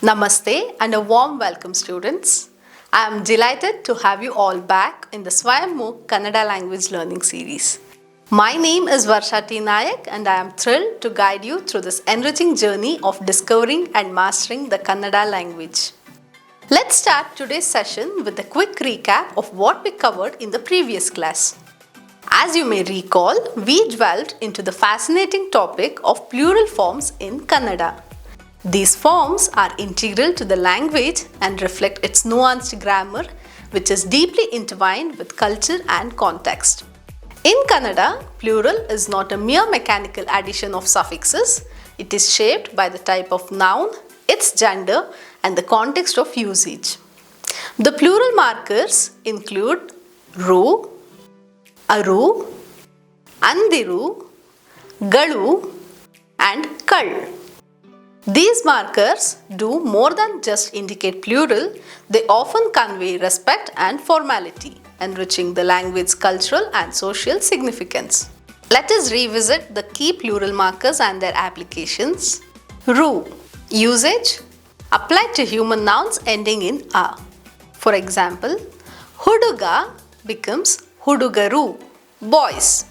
Namaste and a warm welcome, students. I am delighted to have you all back in the Swayambhu Kannada language learning series. My name is Varsha T. Nayak and I am thrilled to guide you through this enriching journey of discovering and mastering the Kannada language. Let's start today's session with a quick recap of what we covered in the previous class. As you may recall, we dwelled into the fascinating topic of plural forms in Kannada. These forms are integral to the language and reflect its nuanced grammar, which is deeply intertwined with culture and context. In Kannada, plural is not a mere mechanical addition of suffixes. It is shaped by the type of noun, its gender, and the context of usage. The plural markers include ru, aru, andiru, galu, and kal. These markers do more than just indicate plural, they often convey respect and formality, enriching the language's cultural and social significance. Let us revisit the key plural markers and their applications. Ru. Usage. Applied to human nouns ending in a. For example, huduga becomes hudugaru, boys.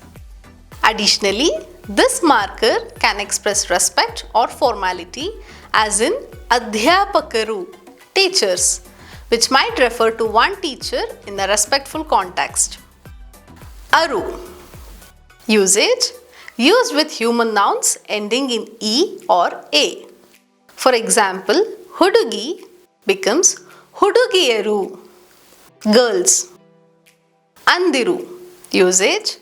Additionally, this marker can express respect or formality as in adhyapakaru, teachers, which might refer to one teacher in a respectful context. Aru. Usage. Used with human nouns ending in e or a. For example, hudugi becomes hudugiyaru, girls. Andiru. Usage.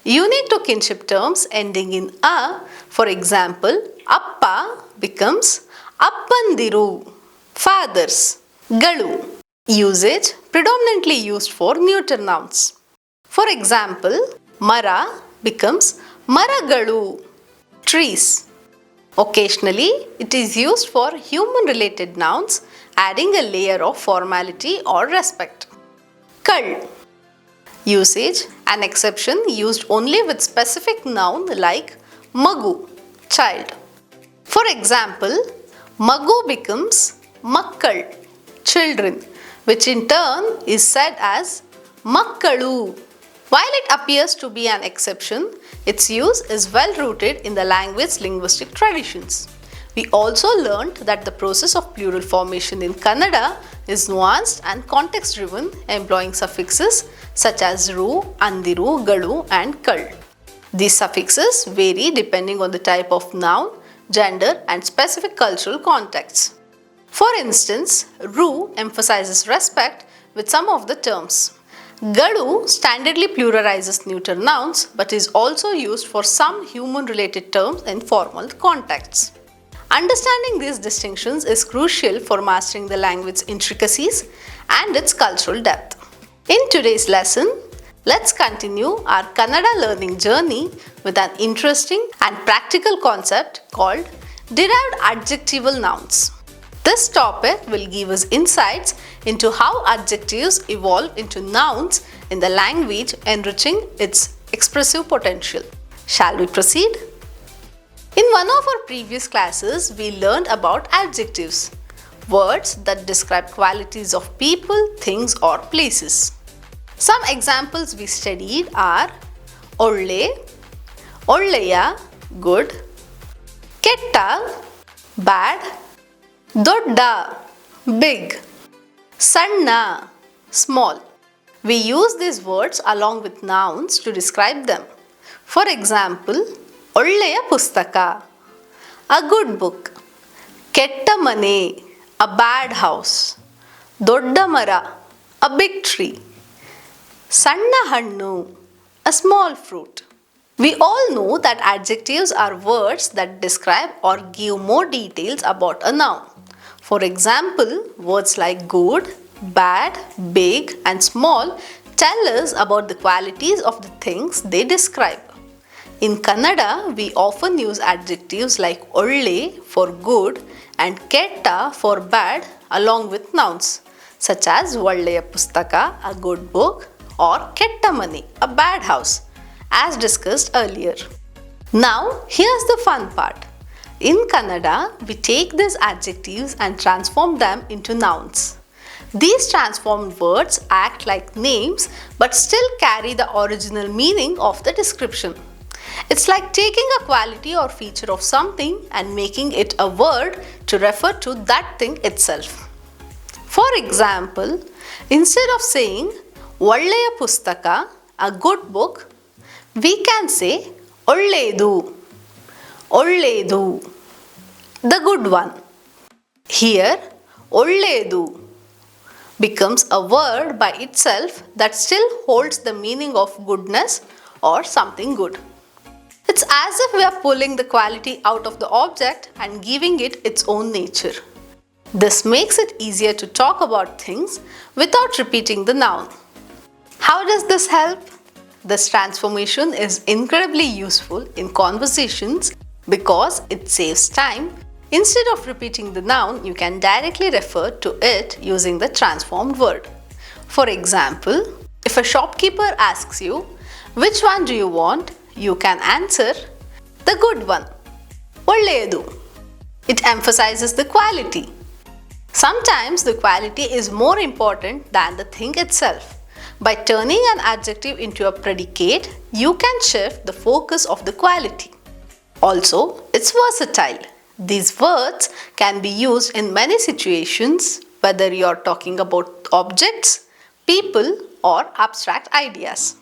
Unique to kinship terms ending in a, for example, appa becomes appandiru, fathers. Galu. Usage predominantly used for neuter nouns. For example, mara becomes maragalu, trees. Occasionally, it is used for human-related nouns, adding a layer of formality or respect. Kal. Usage, an exception used only with specific noun like magu, child. For example, magu becomes makkal, children, which in turn is said as makkalu. While it appears to be an exception, its use is well rooted in the language's linguistic traditions. We also learned that the process of plural formation in Kannada is nuanced and context-driven, employing suffixes such as ru, andiru, galu, and kal. These suffixes vary depending on the type of noun, gender, and specific cultural contexts. For instance, ru emphasizes respect with some of the terms. Galu standardly pluralizes neuter nouns but is also used for some human-related terms in formal contexts. Understanding these distinctions is crucial for mastering the language's intricacies and its cultural depth. In today's lesson, let's continue our Kannada learning journey with an interesting and practical concept called derived adjectival nouns. This topic will give us insights into how adjectives evolve into nouns in the language, enriching its expressive potential. Shall we proceed? In one of our previous classes, we learned about adjectives, words that describe qualities of people, things, or places. Some examples we studied are olle, olleya, good, ketta, bad, dodda, big, sanna, small. We use these words along with nouns to describe them. For example, ಒಳ್ಳೆಯ ಪುಸ್ತಕ, a good book, ಕೆಟ್ಟ ಮನೆ, a bad house, ದೊಡ್ಡ ಮರ, a big tree, ಸಣ್ಣ ಹಣ್ಣು, a small fruit. We all know that adjectives are words that describe or give more details about a noun. For example, words like good, bad, big, and small tell us about the qualities of the things they describe. In Kannada, we often use adjectives like olle for good and ketta for bad along with nouns such as ಒಳ್ಳೆಯ ಪುಸ್ತಕ, a good book, or ketta mane, a bad house, as discussed earlier. Now, here's the fun part. In Kannada, we take these adjectives and transform them into nouns. These transformed words act like names but still carry the original meaning of the description. It's like taking a quality or feature of something and making it a word to refer to that thing itself. For example, instead of saying ಒಳ್ಳೆಯ ಪುಸ್ತಕ, a good book, we can say ಒಳ್ಳೆಯದು, ಒಳ್ಳೆಯದು, the good one. Here, ಒಳ್ಳೆಯದು becomes a word by itself that still holds the meaning of goodness or something good. It's as if we are pulling the quality out of the object and giving it its own nature. This makes it easier to talk about things without repeating the noun. How does this help? This transformation is incredibly useful in conversations because it saves time. Instead of repeating the noun, you can directly refer to it using the transformed word. For example, if a shopkeeper asks you, which one do you want? You can answer, the good one. ಒಳ್ಳೆಯದು. It emphasizes the quality. Sometimes the quality is more important than the thing itself. By turning an adjective into a predicate, you can shift the focus of the quality. Also, it's versatile. These words can be used in many situations, whether you're talking about objects, people, or abstract ideas.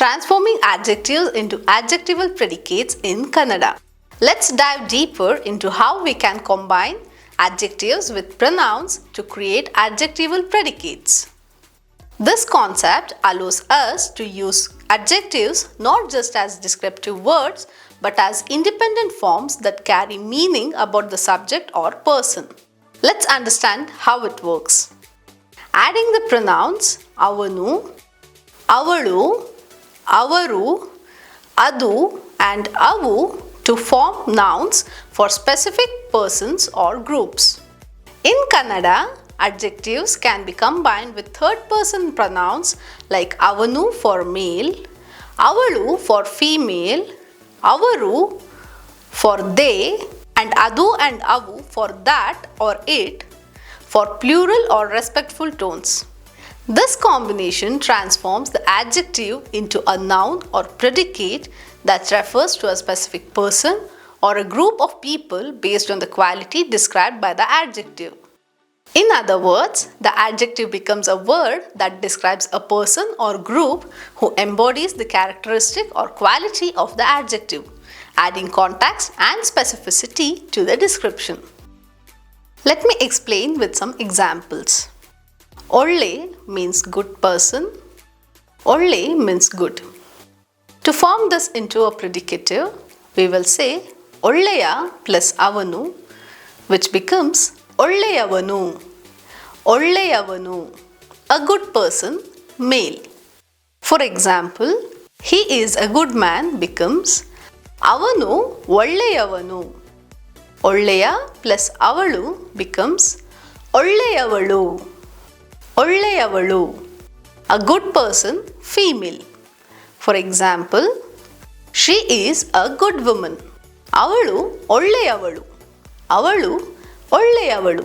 Transforming adjectives into adjectival predicates in Kannada. Let's dive deeper into how we can combine adjectives with pronouns to create adjectival predicates. This concept allows us to use adjectives not just as descriptive words but as independent forms that carry meaning about the subject or person. Let's understand how it works. Adding the pronouns avanu, avalu, avaru, adu and avu to form nouns for specific persons or groups. In Kannada, adjectives can be combined with third-person pronouns like avanu for male, avalu for female, avaru for they, and adu and avu for that or it for plural or respectful tones. This combination transforms the adjective into a noun or predicate that refers to a specific person or a group of people based on the quality described by the adjective. In other words, the adjective becomes a word that describes a person or group who embodies the characteristic or quality of the adjective, adding context and specificity to the description. Let me explain with some examples. Olle means good person. Olle means good. To form this into a predicative, we will say ಒಳ್ಳೆಯ plus ಅವನು, which becomes ಒಳ್ಳೆಯವನು, ಒಳ್ಳೆಯವನು, a good person, male. For example, he is a good man becomes ಅವನು ಒಳ್ಳೆಯವನು. ಒಳ್ಳೆಯ plus ಅವಳು becomes ಒಳ್ಳೆಯವಳು, ಒಳ್ಳೆಯವಳು, a good person, female. For example, she is a good woman. ಅವಳು ಒಳ್ಳೆಯವಳು, ಅವಳು ಒಳ್ಳೆಯವಳು.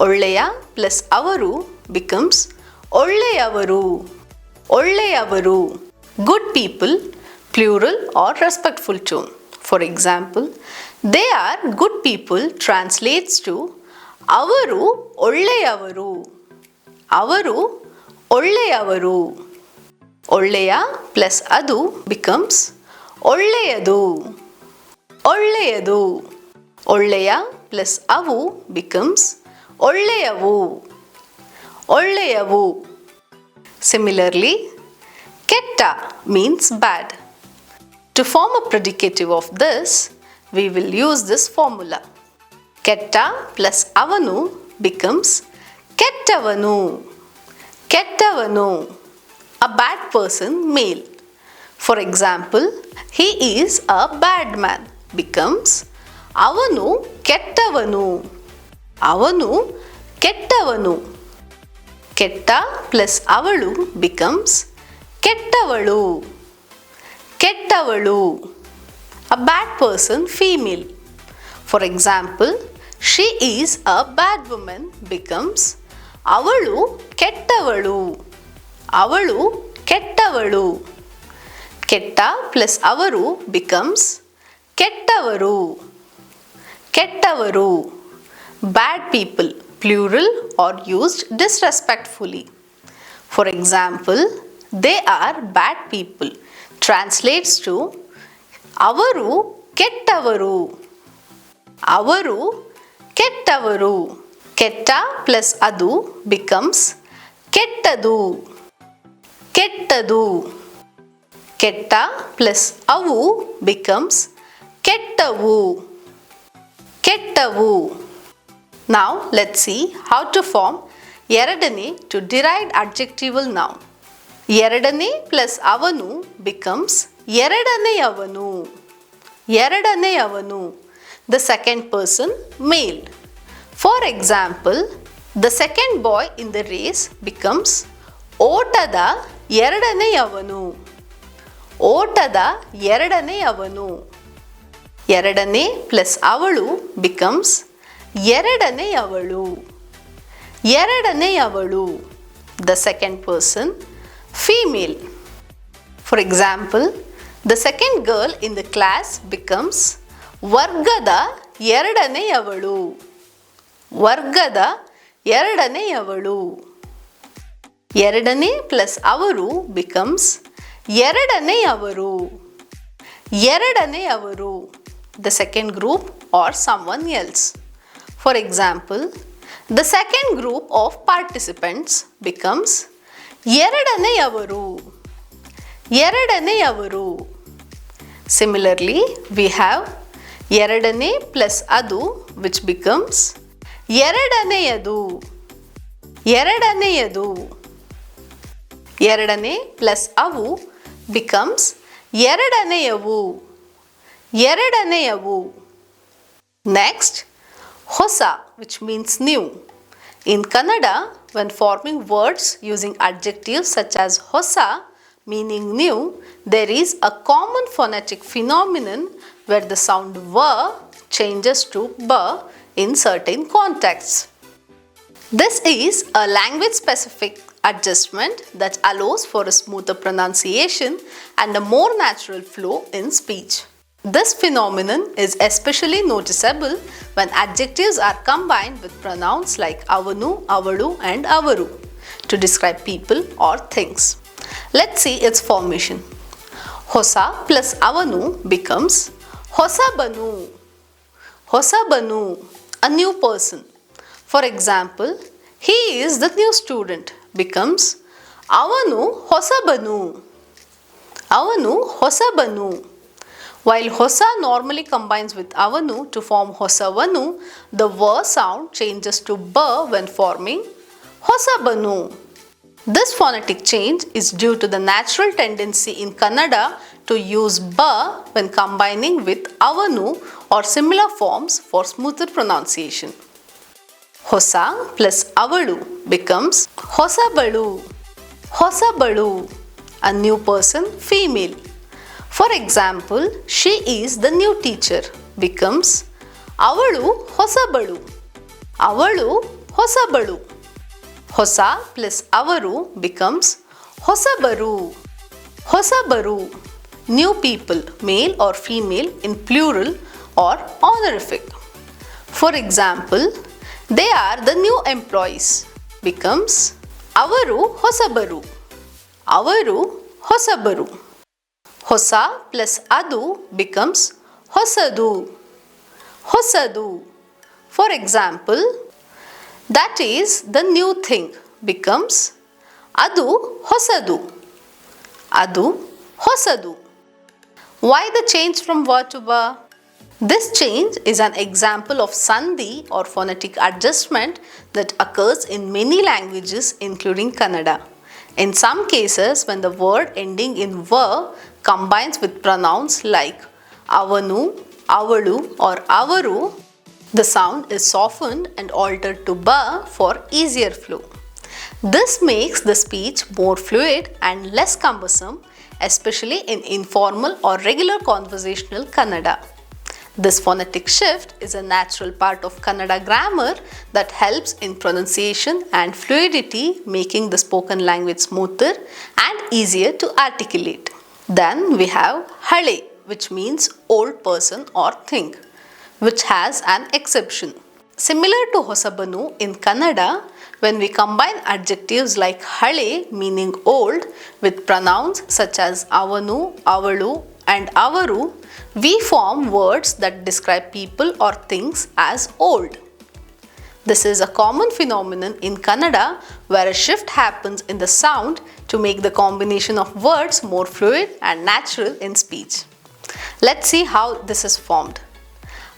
ಒಳ್ಳೆಯ plus ಅವರು becomes ಒಳ್ಳೆಯವರು, ಒಳ್ಳೆಯವರು. Good people, plural or respectful tone. For example, they are good people translates to ಅವರು ಒಳ್ಳೆಯವರು, ಅವರು ಒಳ್ಳೆಯವರು. ಒಳ್ಳೆಯ plus ಅದು becomes ಒಳ್ಳೆಯದು, ಒಳ್ಳೆಯದು. ಒಳ್ಳೆಯ plus ಅವು becomes ಒಳ್ಳೆಯವು, ಒಳ್ಳೆಯವು. Similarly, ಕೆಟ್ಟ means bad. To form a predicative of this, we will use this formula. ಕೆಟ್ಟ plus ಅವನು becomes ಕೆಟ್ಟವನು, ಕೆಟ್ಟವನು, a bad person, male. For example, he is a bad man becomes ಅವನು ಕೆಟ್ಟವನು, ಅವನು ಕೆಟ್ಟವನು. ಕೆಟ್ಟ plus ಅವಳು becomes ಕೆಟ್ಟವಳು, ಕೆಟ್ಟವಳು, a bad person, female. For example, she is a bad woman becomes avalu kettavalu. Avalu kettavalu. Ketta plus avaru becomes kettavaru. Kettavaru. Bad people, plural or used disrespectfully. For example, they are bad people translates to avaru kettavaru. Avaru kettavaru. Ketta plus adu becomes kettadu. Kettadu. Ketta plus avu becomes kettavu. Kettavu. Now let's see how to form eradane to derived adjectival noun. Eradane plus avanu becomes eradaneyavanu. Eradaneyavanu. The second person male. For example, the second boy in the race becomes otada eradaneyavanu. Otada eradaneyavanu. Eradane plus avalu becomes eradaneyavalu. Eradaneyavalu. The second person female. For example, the second girl in the class becomes Vargada eradaneyavalu. Vargada eradaneyavalu. Eradane plus avaru becomes eradaneyavaru. Eradaneyavaru. The second group or someone else. For example, the second group of participants becomes eradaneyavaru. Eradaneyavaru. Similarly, we have eradane plus adu which becomes eradaneyadu. Eradaneyadu. Eradane plus avu becomes eradaneyavu. Eradaneyavu. Next, hosa which means new. In Kannada, when forming words using adjectives such as hosa meaning new, there is a common phonetic phenomenon where the sound va changes to ba in certain contexts. This is a language specific adjustment that allows for a smoother pronunciation and a more natural flow in speech. This phenomenon is especially noticeable when adjectives are combined with pronouns like avanu, avalu and avaru to describe people or things. Let's see its formation. Hosa plus avanu becomes hosabanu. Hosabanu, a new person. For example, he is the new student becomes avanu hosabanu. Avanu hosabanu. While hosa normally combines with avanu to form hosavanu, the va sound changes to ba when forming hosabanu. This phonetic change is due to the natural tendency in Kannada to use ba when combining with avanu or similar forms for smoother pronunciation. Hosa plus avalu becomes hosabalu. Hosabalu, a new person, female. For example, she is the new teacher becomes avalu hosabalu. Avalu hosabalu. Hosa plus avaru becomes hosabaru. Hosabaru, new people, male or female in plural or honorific. For example, they are the new employees becomes avaru hosabaru. Avaru hosabaru. Hosa plus adu becomes hosadu. Hosadu. For example, that is the new thing becomes adu hosadu. Adu hosadu. Why the change from va to ba? This change is an example of sandhi or phonetic adjustment that occurs in many languages including Kannada. In some cases, when the word ending in va combines with pronouns like avanu, avalu or avaru, the sound is softened and altered to ba for easier flow. This makes the speech more fluid and less cumbersome, especially in informal or regular conversational Kannada. This phonetic shift is a natural part of Kannada grammar that helps in pronunciation and fluidity, making the spoken language smoother and easier to articulate. Then we have hale, which means old person or thing, which has an exception. Similar to hosabanu in Kannada, when we combine adjectives like hale meaning old with pronouns such as avanu, avalu and avaru, we form words that describe people or things as old. This is a common phenomenon in Kannada where a shift happens in the sound to make the combination of words more fluid and natural in speech. Let's see how this is formed.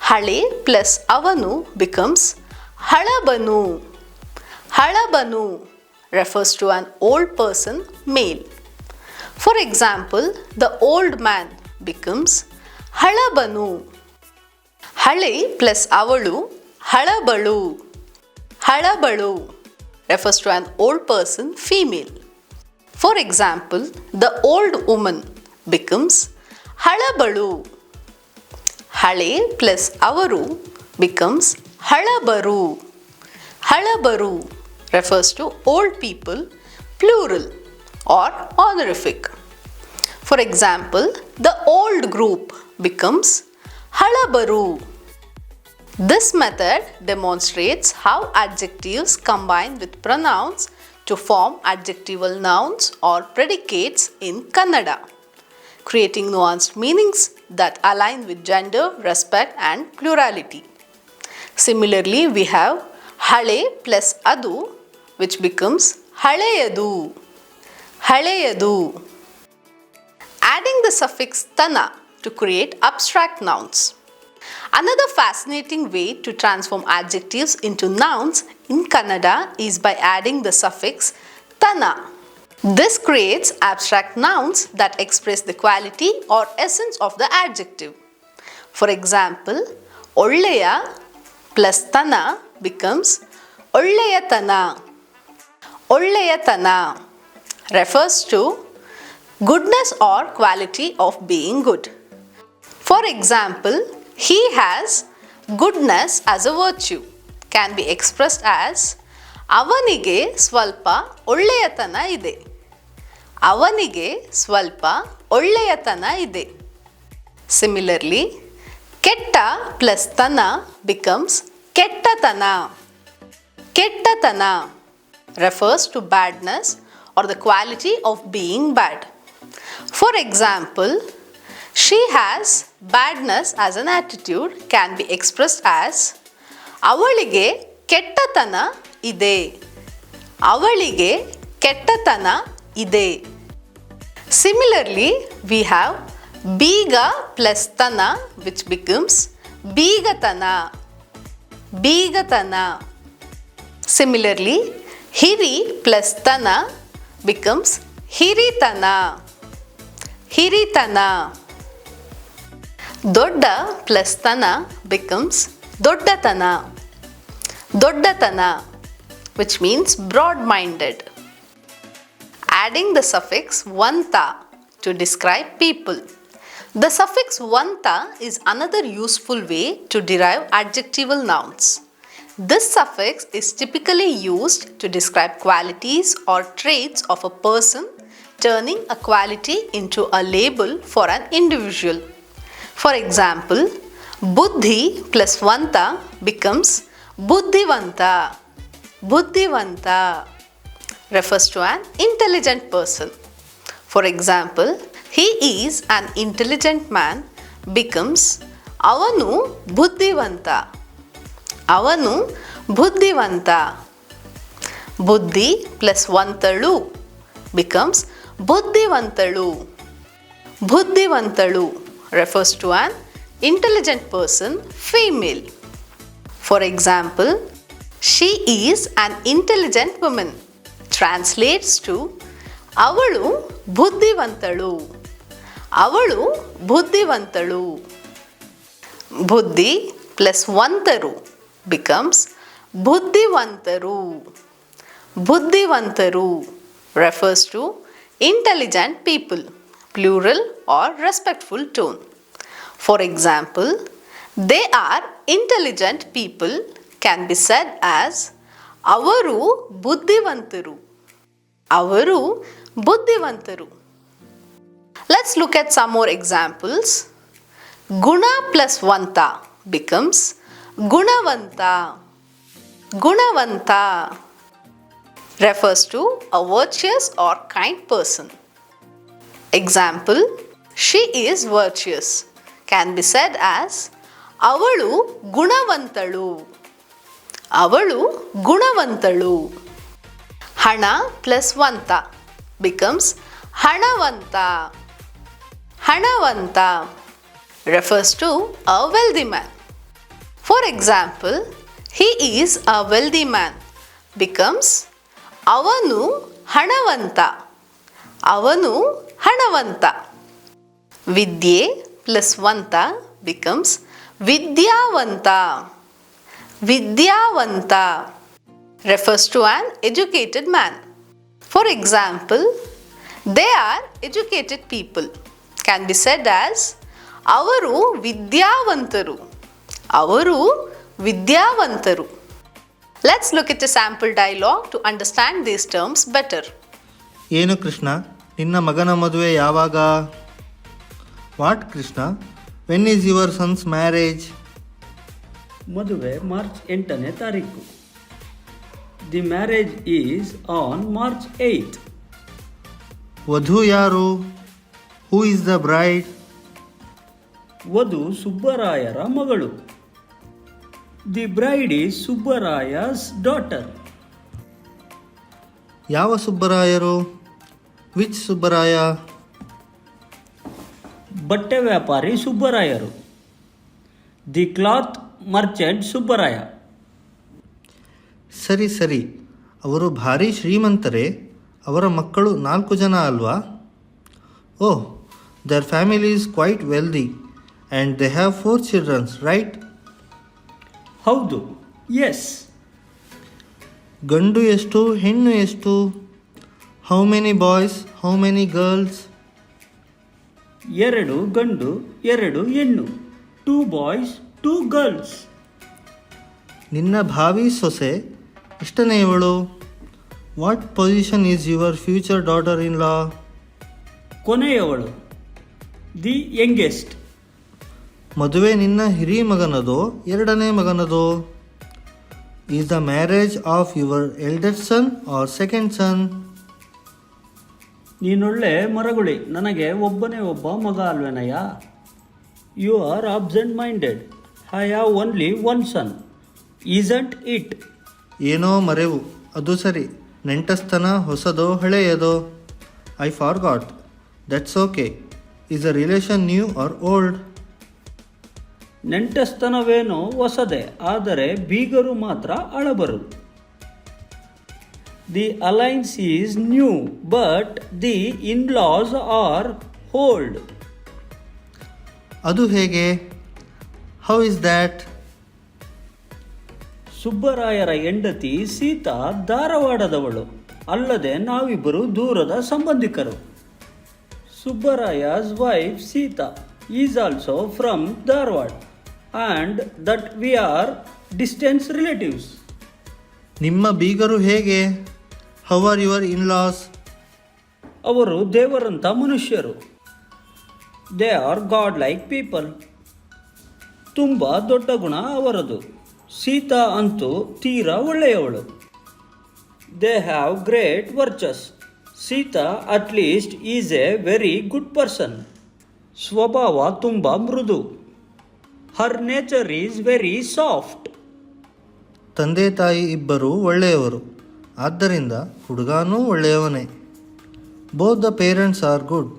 Hale plus avanu becomes halabanu. Halabanu refers to an old person, male. For example, the old man becomes halabanu. Hale plus avalu, halabalu. Halabalu refers to an old person, female. For example, the old woman becomes halabalu. Hale plus avaru becomes halabaru. Halabaru refers to old people, plural or honorific. For example, the old group becomes halabaru. This method demonstrates how adjectives combine with pronouns to form adjectival nouns or predicates in Kannada, creating nuanced meanings that align with gender, respect and plurality. Similarly, we have hale plus adu, which becomes haleyadu. Haleyadu. Adding the suffix tana to create abstract nouns. Another fascinating way to transform adjectives into nouns in Kannada is by adding the suffix tana. This creates abstract nouns that express the quality or essence of the adjective. For example, olleya plus tana becomes olleyatana. Olleyatana refers to goodness or quality of being good. For example, he has goodness as a virtue can be expressed as avanige swalpa olleyatana ide. Avanige swalpa olleyatana ide. Similarly, ketta plus tana becomes kettatana. Kettatana refers to badness or the quality of being bad. For example, she has badness as an attitude can be expressed as avalige kettatana ide. Avalige kettatana ide. Similarly, we have biga plus tana, which becomes bigatana. Bigatana. Similarly, hiri plus tana becomes hiritana. Hiritana. Dodda plus tana becomes doddatana. Doddatana, which means broad-minded. Adding the suffix vanta to describe people. The suffix vanta is another useful way to derive adjectival nouns. This suffix is typically used to describe qualities or traits of a person, turning a quality into a label for an individual. For example, buddhi plus vanta becomes buddhivanta. Buddhivanta refers to an intelligent person. For example, he is an intelligent man becomes avanu buddhivanta. Avanu buddhivanta. Buddhi plus vantalu becomes buddhivantalu. Buddhivantalu refers to an intelligent person, female. For example, she is an intelligent woman. Translates to avalu buddhivantalu. Avalu buddhivantalu. Buddhi plus vantaru becomes buddhivantaru. Buddhivantaru refers to intelligent people, plural or respectful tone. For example, They are intelligent people can be said as avaru buddhivantaru. Avaru buddhivantaru. Let's look at some more examples. Guna plus vanta becomes gunavanta. Gunavanta refers to a virtuous or kind person. Example, she is virtuous can be said as avalu gunavantalu. Avalu gunavantalu. Hana plus vanta becomes hanavanta. Hanavanta refers to a wealthy man. For example, he is a wealthy man becomes avanu hanavanta. Avanu hanavanta. Vidye plus vanta becomes vidyavanta. Vidyavanta refers to an educated man. For example, they are educated people can be said as avaru vidyavantaru. Avaru vidyavantaru. Let's look at a sample dialogue to understand these terms better. ಏನು ಕೃಷ್ಣ, ನಿನ್ನ ಮಗನ ಮದುವೆ ಯಾವಾಗ? What Krishna, when is your son's marriage? ಮದುವೆ March 8ನೇ ತಾರೀಕು. The marriage is on March 8. ವಧು ಯಾರು? Who is the bride? ವಧು ಸುಬ್ಬರಾಯರ ಮಗಳು. The bride is Subbaraya's daughter. ಯಾವ ಸುಬ್ಬರಾಯರು? ವಿಚ್ ಸುಬ್ಬರಾಯ? ಬಟ್ಟೆ ವ್ಯಾಪಾರಿ ಸುಬ್ಬರಾಯರು. The cloth merchant Subbaraya. ಸರಿ ಸರಿ, ಅವರು ಭಾರಿ ಶ್ರೀಮಂತರೇ. ಅವರ ಮಕ್ಕಳು 4 ಜನ ಅಲ್ವಾ? Oh, their family is quite wealthy and they have 4 childrens, right? ಹೌದು, ಎಸ್. ಗಂಡು ಎಷ್ಟು, ಹೆಣ್ಣು ಎಷ್ಟು? How many boys, how many girls? 2 ಗಂಡು 2 ಹೆಣ್ಣು. 2 ಬಾಯ್ಸ್ 2 ಗರ್ಲ್ಸ್. ನಿನ್ನ ಭಾವಿ ಸೊಸೆ ಎಷ್ಟನೆಯವಳು? What position is your future daughter in law? ಕೊನೆಯವಳು, ದಿ ಯಂಗೆಸ್ಟ್. ಮದುವೆ ನಿನ್ನ ಹಿರಿ ಮಗನದೋ, 2ನೇ ಮಗನದೋ? Is the marriage of your eldest son or second son? ನೀನೊಳ್ಳೆ ಮರಗುಳಿ, ನನಗೆ ಒಬ್ಬನೇ ಒಬ್ಬ ಮಗ ಅಲ್ವೇನಯ್ಯ? You are absent minded. I have only 1 son. Isn't it? ಏನೋ ಮರೆವು. ಅದು ಸರಿ, ನೆಂಟಸ್ತನ ಹೊಸದೋ ಹಳೆಯದೋ? I forgot. That's okay. Is a relation new or old? ನೆಂಟಸ್ತನವೇನೋ ಹೊಸದೇ, ಆದರೆ ಬೀಗರು ಮಾತ್ರ ಹಳಬರು. The alliance is new but the in-laws are old. ಅದು ಹೇಗೆ? How is that? ಸುಬ್ಬರಾಯರ ಹೆಂಡತಿ ಸೀತಾ ಧಾರವಾಡದವಳು, ಅಲ್ಲದೆ ನಾವಿಬ್ಬರು ದೂರದ ಸಂಬಂಧಿಕರು. Subbaraya's wife Sita is also from Dharwad and that we are distance relatives. ನಿಮ್ಮ ಬೀಗರು ಹೇಗೆ? How are your in-laws? ಅವರು ದೇವರಂಥ ಮನುಷ್ಯರು. They are god like people. ತುಂಬ ದೊಡ್ಡ ಗುಣ ಅವರದು. ಸೀತಾ ಅಂತೂ ತೀರಾ ಒಳ್ಳೆಯವಳು. They have great virtues. Sita at least is a very good person. ಸ್ವಭಾವ ತುಂಬ ಮೃದು. Her nature is very soft. ತಂದೆ ತಾಯಿ ಇಬ್ಬರೂ ಒಳ್ಳೆಯವರು, ಆದ್ದರಿಂದ ಹುಡುಗನೂ ಒಳ್ಳೆಯವನೇ. Both the parents are good,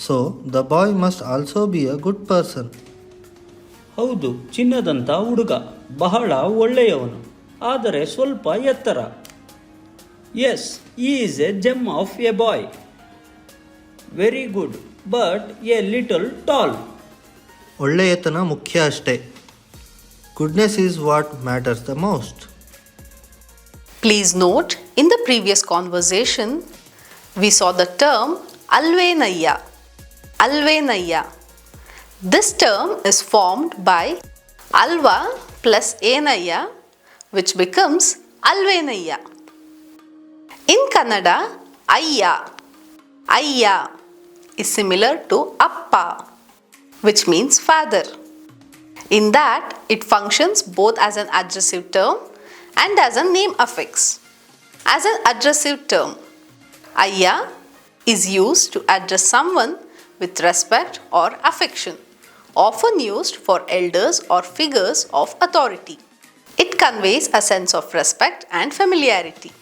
so the boy must also be a good person. ಹೌದು, ಚಿನ್ನದಂಥ ಹುಡುಗ, ಬಹಳ ಒಳ್ಳೆಯವನು, ಆದರೆ ಸ್ವಲ್ಪ ಎತ್ತರ. Yes, is a gem of a boy. Very good but a little tall. ಒಳ್ಳೆಯತನ ಮುಖ್ಯ ಅಷ್ಟೇ. Goodness is what matters the most. Please note, in the previous conversation, we saw the term alvenayya. Alvenayya. This term is formed by Alva plus enayya, which becomes alvenayya. In Kannada, ayya is similar to appa, which means father. In that, it functions both as an adjective term and as a name affix. As an adjective term, ayya is used to address someone with respect or affection, often used for elders or figures of authority. It conveys a sense of respect and familiarity.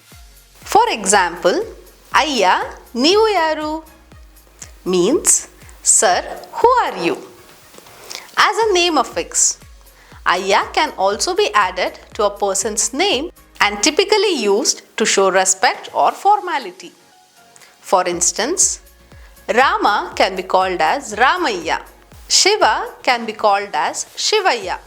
For example, ayya, neevu yaru means, sir, who are you? As a name affix, ayya can also be added to a person's name and typically used to show respect or formality. For instance, Rama can be called as Ramayya. Shiva can be called as Shivayya.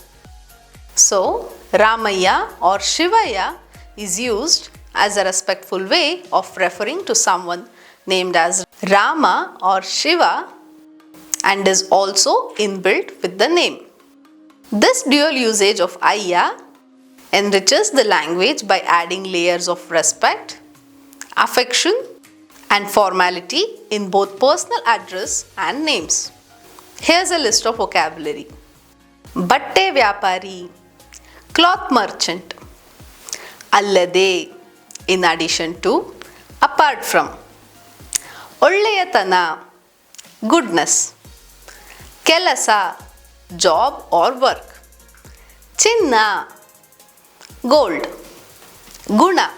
So, Ramayya or Shivayya is used as a respectful way of referring to someone named as Rama or Shiva and is also inbuilt with the name. This dual usage of ayya enriches the language by adding layers of respect, affection, and formality in both personal address and names. Here's a list of vocabulary. Batte vyapari, cloth merchant. Allade, in addition to, apart from. Olleyatana, goodness. Kelasa, job or work. Chinna, gold. Guna,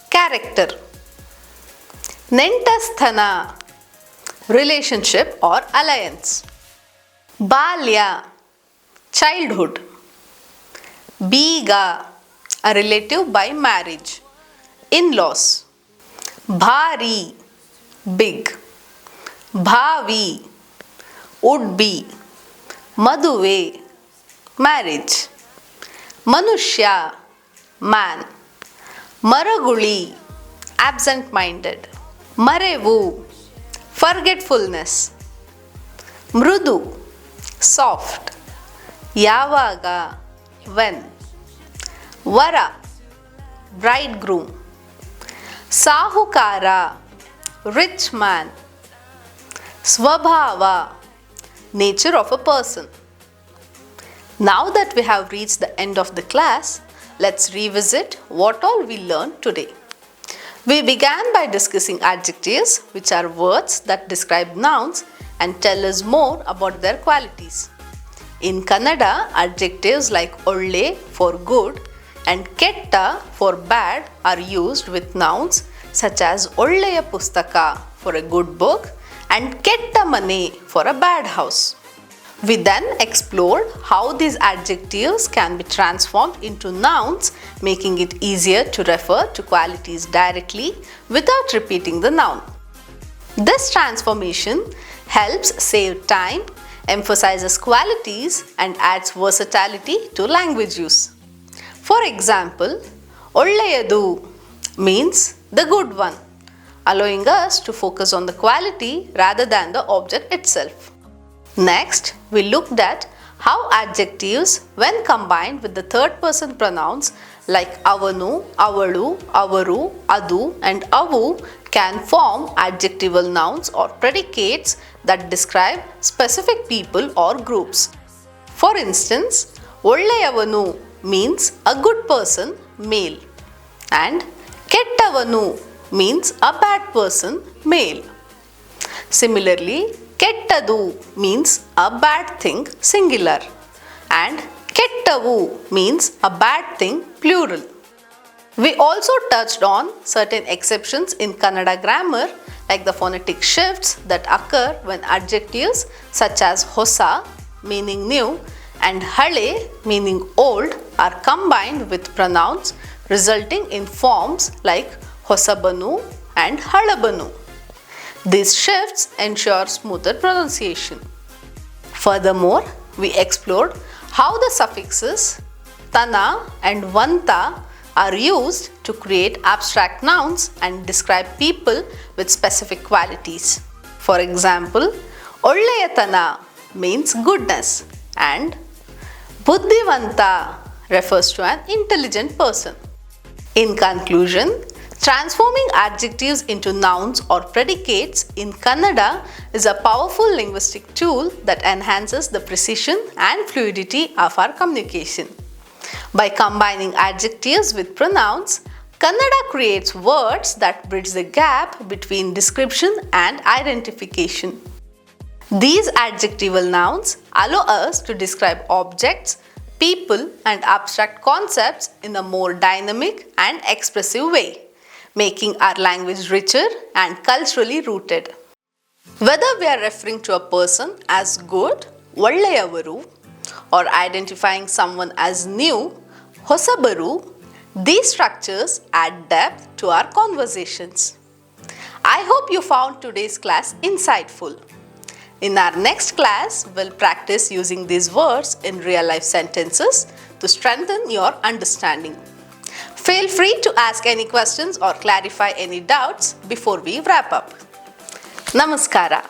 character. Nentasthana, relationship or alliance. Balya, childhood. Biga, a relative by marriage. In-laws. Bhari, big. Bhavi, would be. Maduve, marriage. Manushya, man. Maraguli, absent-minded. Marevu, forgetfulness. Mrudu, soft. Yavaga, when. Vara, bridegroom. Sahukara, rich man. Swabhava, nature of a person. Now that we have reached the end of the class, let's revisit what all we learned today. We began by discussing adjectives, which are words that describe nouns and tell us more about their qualities. In Kannada, adjectives like olle for good and ketta for bad are used with nouns such as olleya pustaka for a good book and ketta mane for a bad house. We then explored how these adjectives can be transformed into nouns, making it easier to refer to qualities directly without repeating the noun. This transformation helps save time, emphasizes qualities, and adds versatility to language use. For example, olleyadu means the good one, allowing us to focus on the quality rather than the object itself. Next, we looked at how adjectives, when combined with the third-person pronouns like avanu, avalu, avaru, adu, and avu, can form adjectival nouns or predicates that describe specific people or groups. For instance, olleyavanu means a good person, male, and kettavanu means a bad person, male. Similarly, kettadu means a bad thing, singular, and kettavu means a bad thing, plural. We also touched on certain exceptions in Kannada grammar, like the phonetic shifts that occur when adjectives such as hosa, meaning new, and hale, meaning old, are combined with pronouns, resulting in forms like hosabanu and halabanu. These shifts ensure smoother pronunciation. Furthermore, we explored how the suffixes tana and vanta are used to create abstract nouns and describe people with specific qualities. For example, olleyatana means goodness and Buddhivanta refers to an intelligent person. In conclusion, transforming adjectives into nouns or predicates in Kannada is a powerful linguistic tool that enhances the precision and fluidity of our communication. By combining adjectives with pronouns, Kannada creates words that bridge the gap between description and identification. These adjectival nouns allow us to describe objects, people, and abstract concepts in a more dynamic and expressive way, making our language richer and culturally rooted. Whether we are referring to a person as good, ಒಳ್ಳೆಯವರು, or identifying someone as new, ಹೊಸಬರು, these structures add depth to our conversations. I hope you found today's class insightful. In our next class, we'll practice using these words in real-life sentences to strengthen your understanding. Feel free to ask any questions or clarify any doubts before we wrap up. Namaskara.